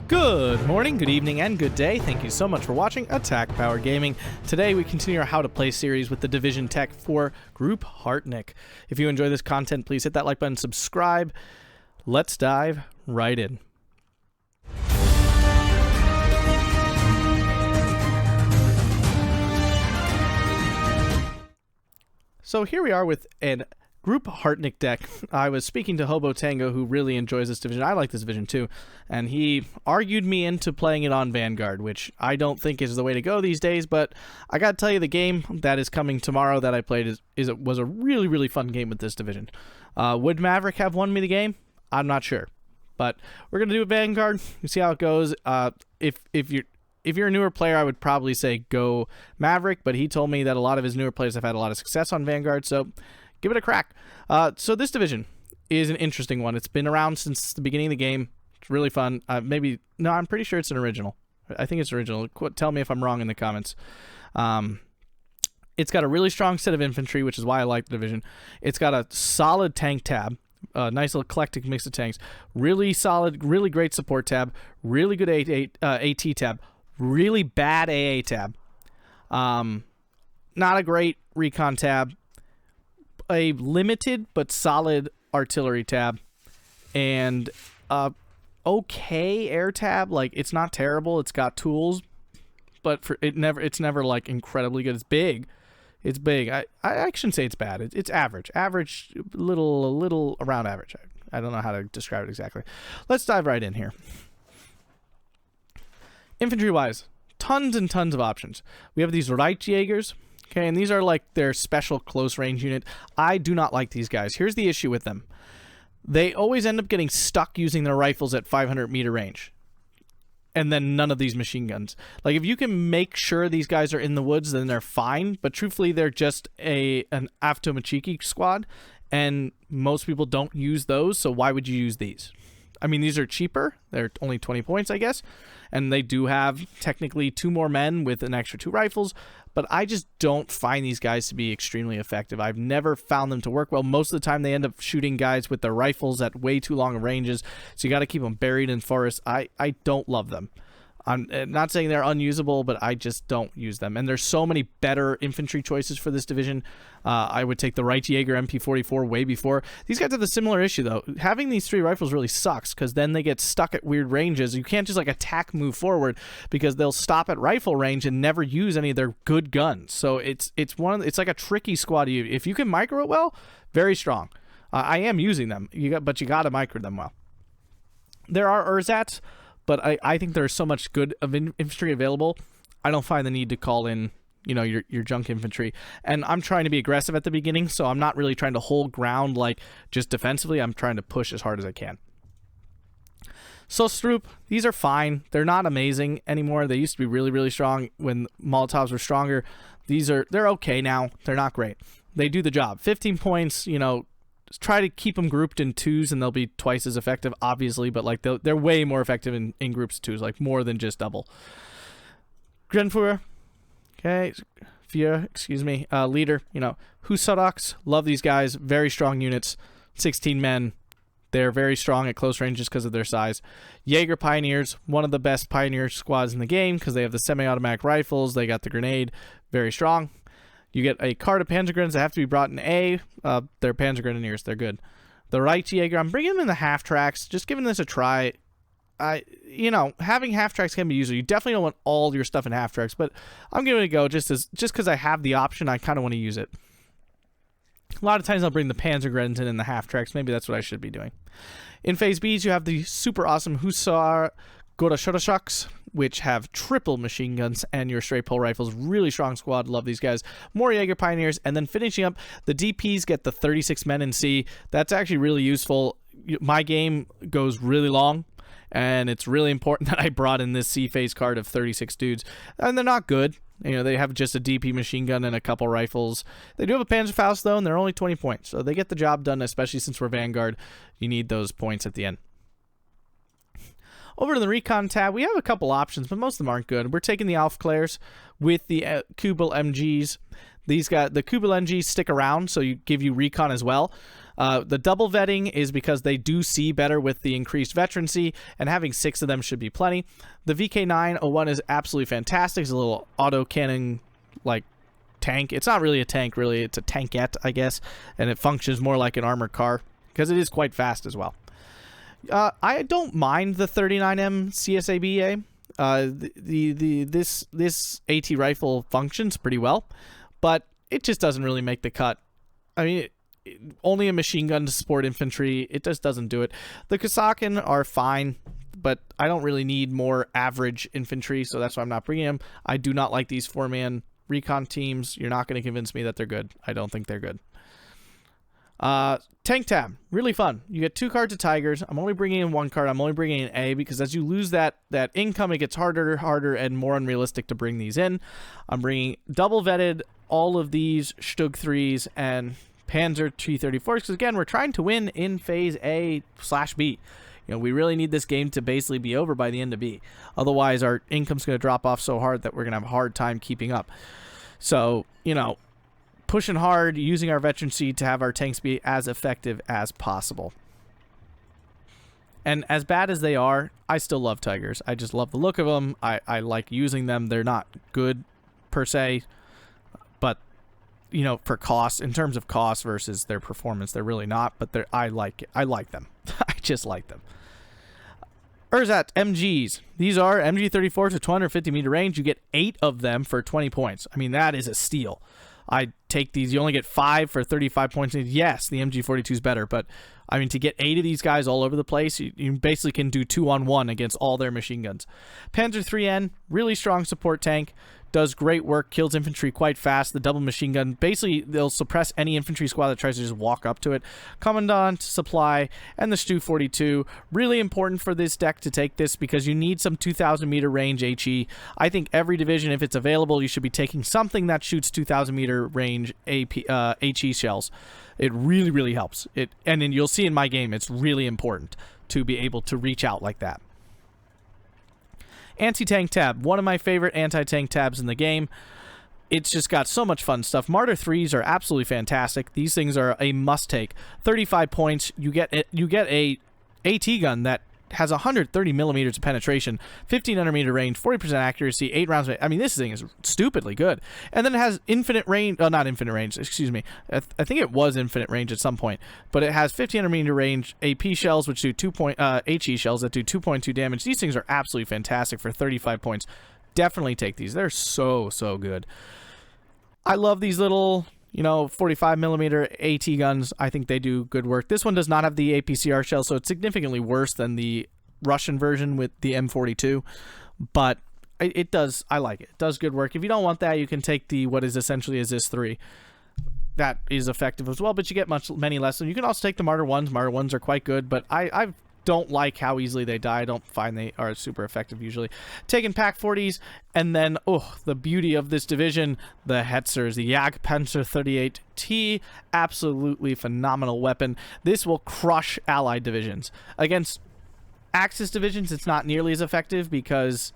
Good morning, good evening, and good day. Thank you so much for watching Attack Power Gaming. Today we continue our How to Play series with the Division Tech for Gruppe Harteneck. If you enjoy this content, please hit that like button, subscribe. Let's dive right in. So here we are with an Gruppe Harteneck deck. I was speaking to Hobo Tango, who really enjoys this division. I like this division too, and he argued me into playing it on Vanguard, which I don't think is the way to go these days, but I gotta tell you, the game that is coming tomorrow that I played was a really fun game with this division. Would Maverick have won me the game? I'm not sure, but we're gonna do it Vanguard. You see how it goes. If you're a newer player, I would probably say go Maverick, but he told me that a lot of his newer players have had a lot of success on Vanguard, so give it a crack. So this division is an interesting one. It's been around since the beginning of the game. It's really fun. No, I'm pretty sure it's an original. I think it's original. Tell me if I'm wrong in the comments. It's got a really strong set of infantry, which is why I like the division. It's got a solid tank tab. A nice little eclectic mix of tanks. Really solid, really great support tab. Really good AT tab. Really bad AA tab. Not a great recon tab. A limited but solid artillery tab, and okay air tab. Like, it's not terrible. It's got tools, but it's never like incredibly good. It's big. It's big. I shouldn't say it's bad. It's average. Average, little around average. I don't know how to describe it exactly. Let's dive right in here. Infantry wise, tons and tons of options. We have these Reitjägers. Okay, and these are like their special close range unit. I do not like these guys. Here's the issue with them. They always end up getting stuck using their rifles at 500-meter range. And then none of these machine guns. Like, if you can make sure these guys are in the woods, then they're fine. But truthfully, they're just an Avtomachiki squad. And most people don't use those, so why would you use these? I mean, these are cheaper. They're only 20 points, I guess. And they do have, technically, 2 more men with an extra 2 rifles. But I just don't find these guys to be extremely effective. I've never found them to work well. Most of the time, they end up shooting guys with their rifles at way too long ranges. So you got to keep them buried in forests. I don't love them. I'm not saying they're unusable, but I just don't use them. And there's so many better infantry choices for this division. I would take the Reitjäger MP44 way before. These guys have a similar issue, though. Having these 3 rifles really sucks, because then they get stuck at weird ranges. You can't just like attack, move forward, because they'll stop at rifle range and never use any of their good guns. So it's like a tricky squad. If you can micro it well, very strong. I am using them, but you got to micro them well. There are ersatz, but I think there's so much good of infantry available, I don't find the need to call in, your junk infantry. And I'm trying to be aggressive at the beginning, so I'm not really trying to hold ground like just defensively. I'm trying to push as hard as I can. So Stroop, these are fine. They're not amazing anymore. They used to be really strong when Molotovs were stronger. They're okay now. They're not great. They do the job. 15 points, try to keep them grouped in 2s and they'll be twice as effective, obviously, but like they're way more effective in groups of 2s, like more than just double. Grenfuhr, okay, leader, Husaraks, love these guys, very strong units, 16 men. They're very strong at close range just because of their size. Jaeger Pioneers, one of the best pioneer squads in the game because they have the semi-automatic rifles, they got the grenade, very strong. You get a card of Panzergrenadiers that have to be brought in A. They're Panzergrenadiers. They're good. The Reitjäger, I'm bringing them in the half tracks. Just giving this a try. Having half tracks can be useful. You definitely don't want all your stuff in half tracks, but I'm giving it a go just because I have the option. I kind of want to use it. A lot of times I'll bring the Panzergrenadiers in the half tracks. Maybe that's what I should be doing. In Phase Bs, you have the super awesome Hussar Gorashotashaks, which have triple machine guns and your straight pole rifles. Really strong squad. Love these guys. More Jaeger Pioneers. And then finishing up, the DPs get the 36 men in C. That's actually really useful. My game goes really long, and it's really important that I brought in this C phase card of 36 dudes. And they're not good. They have just a DP machine gun and a couple rifles. They do have a Panzerfaust, though, and they're only 20 points. So they get the job done, especially since we're Vanguard. You need those points at the end. Over to the Recon tab, we have a couple options, but most of them aren't good. We're taking the Aufklärers with the Kubel MGs. The Kubel MGs stick around, so you give you Recon as well. The double vetting is because they do see better with the increased veterancy, and having 6 of them should be plenty. The VK901 is absolutely fantastic. It's a little autocannon like tank. It's not really a tank, really. It's a tankette, I guess, and it functions more like an armored car because it is quite fast as well. I don't mind the 39M CSABA. This AT rifle functions pretty well, but it just doesn't really make the cut. I mean, only a machine gun to support infantry. It just doesn't do it. The Kosakin are fine, but I don't really need more average infantry, so that's why I'm not bringing them. I do not like these 4-man recon teams. You're not going to convince me that they're good. I don't think they're good. Tank tab, really fun. You get 2 cards of Tigers. I'm only bringing in 1 card. I'm only bringing in A because as you lose that income, it gets harder and more unrealistic to bring these in. I'm bringing double vetted all of these Stug 3s and Panzer T-34s because again, we're trying to win in phase A/B. You know, we really need this game to basically be over by the end of B. Otherwise, our income's going to drop off so hard that we're going to have a hard time keeping up. So, you know, pushing hard, using our veterancy to have our tanks be as effective as possible. And as bad as they are, I still love Tigers. I just love the look of them. I like using them. They're not good per se, but you know, for cost, in terms of cost versus their performance, they're really not, but I like it. I like them. I just like them. Urzat MGs. These are MG34s with 250 meter range. You get 8 of them for 20 points. I mean, that is a steal. I take these. You only get 5 for 35 points. Yes, the MG42 is better, but I mean, to get 8 of these guys all over the place, you basically can do 2-on-1 against all their machine guns. Panzer 3N, really strong support tank. Does great work, kills infantry quite fast. The double machine gun, basically, they'll suppress any infantry squad that tries to just walk up to it. Commandant, Supply, and the Stu 42. Really important for this deck to take this because you need some 2,000 meter range HE. I think every division, if it's available, you should be taking something that shoots 2,000 meter range HE shells. It really, really helps. And then you'll see in my game, it's really important to be able to reach out like that. Anti-tank tab, one of my favorite anti-tank tabs in the game. It's just got so much fun stuff. Martyr 3s are absolutely fantastic. These things are a must-take. 35 points. You get a AT gun that has 130 millimeters of penetration, 1,500 meter range, 40% accuracy, 8 rounds. I mean, this thing is stupidly good. And then it has infinite range. Oh, not infinite range. Excuse me. I think it was infinite range at some point. But it has 1,500 meter range AP shells, which do HE shells that do 2.2 damage. These things are absolutely fantastic for 35 points. Definitely take these. They're so, so good. I love these little, you know, 45 millimeter AT guns. I think they do good work. This one does not have the APCR shell, so it's significantly worse than the Russian version with the M42, but it does, I like it. It does good work. If you don't want that, you can take the, what is essentially a ZIS-3. That is effective as well, but you get many less. And you can also take the Martyr 1s. Martyr 1s are quite good, but I don't like how easily they die. I don't find they are super effective usually. Taking Pack 40s, and then, oh, the beauty of this division, the Hetzers, the Jagdpanzer 38T, absolutely phenomenal weapon. This will crush allied divisions. Against Axis divisions, it's not nearly as effective because,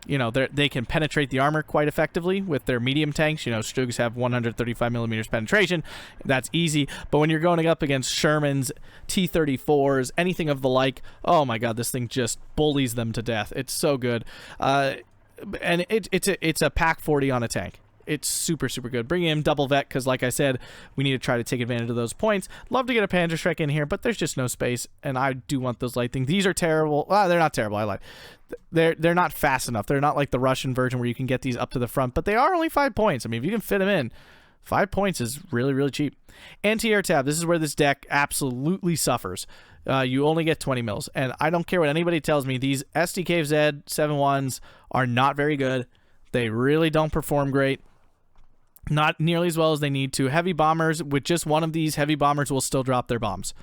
you know, they can penetrate the armor quite effectively with their medium tanks. You know, Stugs have 135 millimeters penetration. That's easy. But when you're going up against Shermans, T-34s, anything of the like, oh my god, this thing just bullies them to death. It's so good. And it's a Pack 40 on a tank. It's super, super good. Bring in double vet because, like I said, we need to try to take advantage of those points. Love to get a Panzerschreck in here, but there's just no space, and I do want those light things. These are terrible. Well, they're not terrible. I lied. They're not fast enough. They're not like the Russian version where you can get these up to the front, but they are only 5 points. I mean, if you can fit them in, 5 points is really, really cheap. Anti-air tab. This is where this deck absolutely suffers. You only get 20 mils, and I don't care what anybody tells me. These SDKZ 7.1s are not very good. They really don't perform great. Not nearly as well as they need to. Heavy bombers, with just one of these, heavy bombers will still drop their bombs.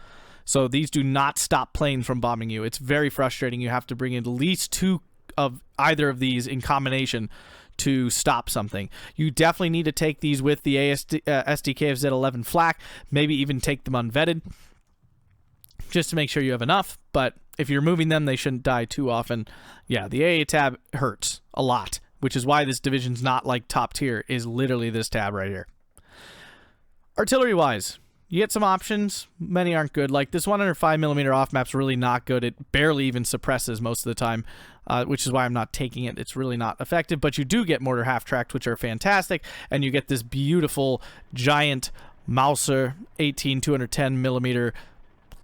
So these do not stop planes from bombing you. It's very frustrating. You have to bring in at least 2 of either of these in combination to stop something. You definitely need to take these with the SDK of Z11 flak, maybe even take them unvetted, just to make sure you have enough. But if you're moving them, they shouldn't die too often. Yeah, the AA tab hurts a lot, which is why this division's not like top tier, is literally this tab right here. Artillery-wise, You get some options. Many aren't good. Like this 105mm off map's really not good. It barely even suppresses most of the time, which is why I'm not taking it. It's really not effective. But you do get mortar half-tracked, which are fantastic. And you get this beautiful giant Mauser 18 210mm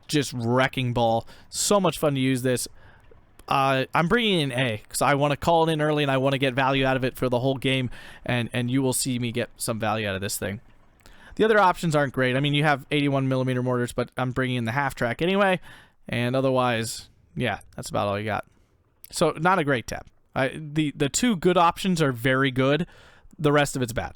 just wrecking ball. So much fun to use this. I'm bringing in A because I want to call it in early and I want to get value out of it for the whole game. And you will see me get some value out of this thing. The other options aren't great. I mean, you have 81mm mortars, but I'm bringing in the half-track anyway. And otherwise, yeah, that's about all you got. So, not a great tab. The two good options are very good. The rest of it's bad.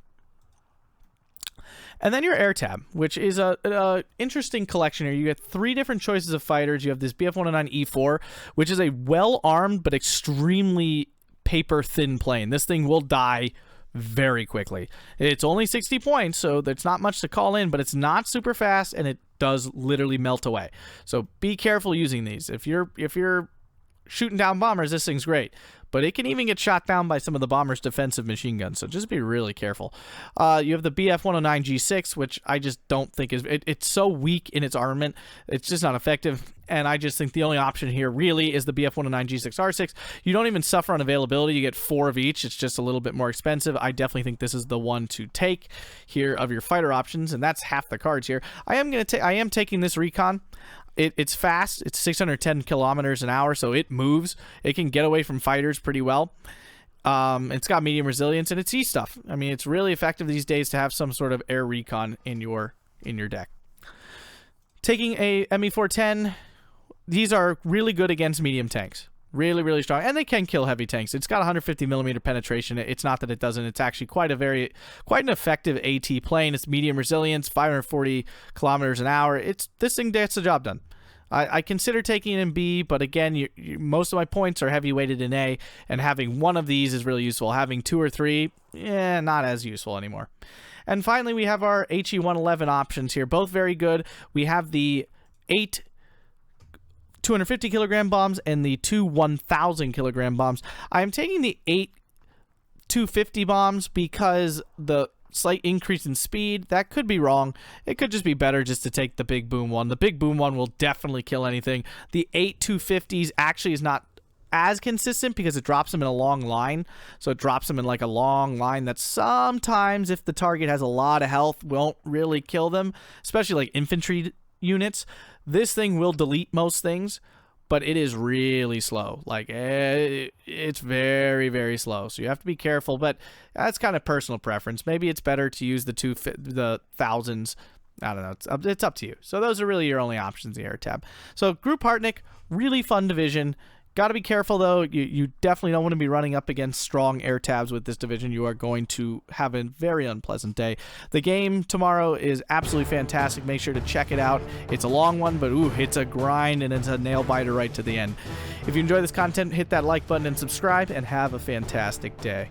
And then your air tab, which is a interesting collection here. You get 3 different choices of fighters. You have this BF-109E4, which is a well-armed but extremely paper-thin plane. This thing will die very quickly. It's only 60 points, so there's not much to call in, but it's not super fast, and it does literally melt away. So be careful using these. If you're shooting down bombers, this thing's great. But it can even get shot down by some of the bomber's defensive machine guns, so just be really careful. You have the BF-109G6, which I just don't think is... It's so weak in its armament, it's just not effective, and I just think the only option here really is the BF-109G6R6. You don't even suffer on availability. You get 4 of each. It's just a little bit more expensive. I definitely think this is the one to take here of your fighter options, and that's half the cards here. I am taking this recon. It's fast. It's 610 kilometers an hour, so it moves. It can get away from fighters pretty well. It's got medium resilience, and it's E-stuff. I mean, it's really effective these days to have some sort of air recon in your deck. Taking a ME410, these are really good against medium tanks. Really, really strong. And they can kill heavy tanks. It's got 150mm penetration. It's not that it doesn't. It's actually quite an effective AT plane. It's medium resilience, 540 kilometers an hour. This thing gets the job done. I consider taking it in B, but again, most of my points are heavy weighted in A, and having one of these is really useful. Having 2 or 3, not as useful anymore. And finally, we have our HE-111 options here. Both very good. We have the 8 250 kilogram bombs and the 2 1,000 kilogram bombs. I am taking the 8 250 bombs because the slight increase in speed, that could be wrong. It could just be better just to take the big boom one. The big boom one will definitely kill anything. The 8 250s actually is not as consistent because it drops them in a long line. So it drops them in like a long line that sometimes, if the target has a lot of health, won't really kill them, especially like infantry units. This thing will delete most things, but it is really slow. Like, it's very, very slow. So you have to be careful, but that's kind of personal preference. Maybe it's better to use the thousands. I don't know. It's up to you. So those are really your only options in the air tab. So Gruppe Harteneck, really fun division. Got to be careful, though. You definitely don't want to be running up against strong air tabs with this division. You are going to have a very unpleasant day. The game tomorrow is absolutely fantastic. Make sure to check it out. It's a long one, but ooh, it's a grind, and it's a nail-biter right to the end. If you enjoy this content, hit that like button and subscribe, and have a fantastic day.